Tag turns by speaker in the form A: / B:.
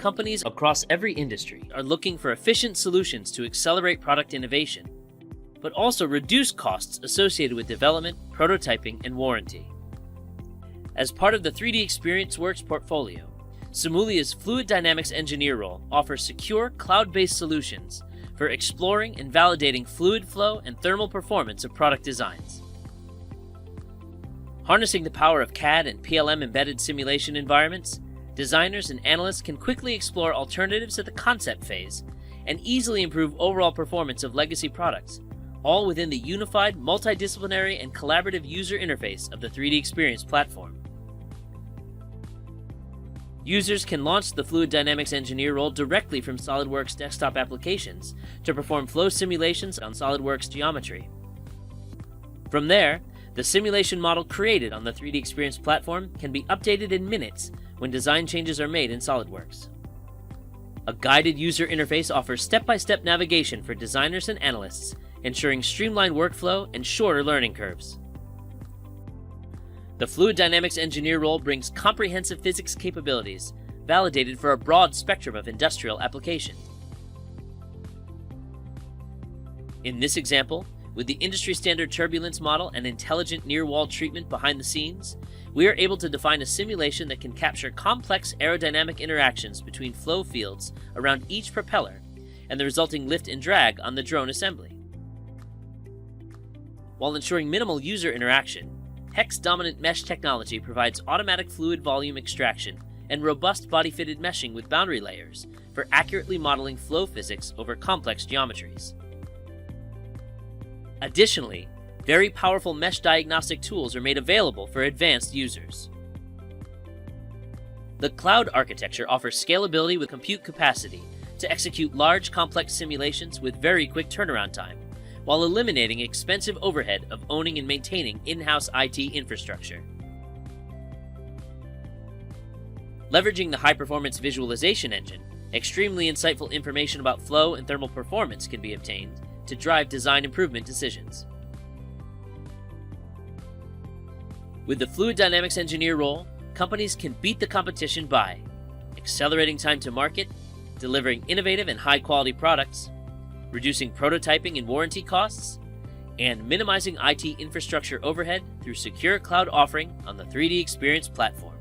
A: companies across every industry are looking for efficient solutions to accelerate product innovation, but also reduce costs associated with development, prototyping, and warranty. As part of the 3D ExperienceWorks portfolio, Simulia's Fluid Dynamics Engineer role offers secure, cloud-based solutions for exploring and validating fluid flow and thermal performance of product designs. Harnessing the power of CAD and PLM embedded simulation environments, designers and analysts can quickly explore alternatives at the concept phase and easily improve overall performance of legacy products, all within the unified, multidisciplinary, and collaborative user interface of the 3D Experience platform. Users can launch the Fluid Dynamics Engineer role directly from SOLIDWORKS desktop applications to perform flow simulations on SOLIDWORKS geometry. From there, the simulation model created on the 3D Experience platform can be updated in minutes when design changes are made in SOLIDWORKS. A guided user interface offers step-by-step navigation for designers and analysts, ensuring streamlined workflow and shorter learning curves. The Fluid Dynamics Engineer role brings comprehensive physics capabilities, validated for a broad spectrum of industrial applications. In this example, with the industry-standard turbulence model and intelligent near-wall treatment behind the scenes, we are able to define a simulation that can capture complex aerodynamic interactions between flow fields around each propeller and the resulting lift and drag on the drone assembly. While ensuring minimal user interaction, Hex-dominant mesh technology provides automatic fluid volume extraction and robust body-fitted meshing with boundary layers for accurately modeling flow physics over complex geometries. Additionally, very powerful mesh diagnostic tools are made available for advanced users. The cloud architecture offers scalability with compute capacity to execute large, complex simulations with very quick turnaround time, while eliminating expensive overhead of owning and maintaining in-house IT infrastructure. Leveraging the high-performance visualization engine, extremely insightful information about flow and thermal performance can be obtained to drive design improvement decisions. With the Fluid Dynamics Engineer role, companies can beat the competition by accelerating time to market, delivering innovative and high-quality products, reducing prototyping and warranty costs, and minimizing IT infrastructure overhead through secure cloud offering on the 3D Experience platform.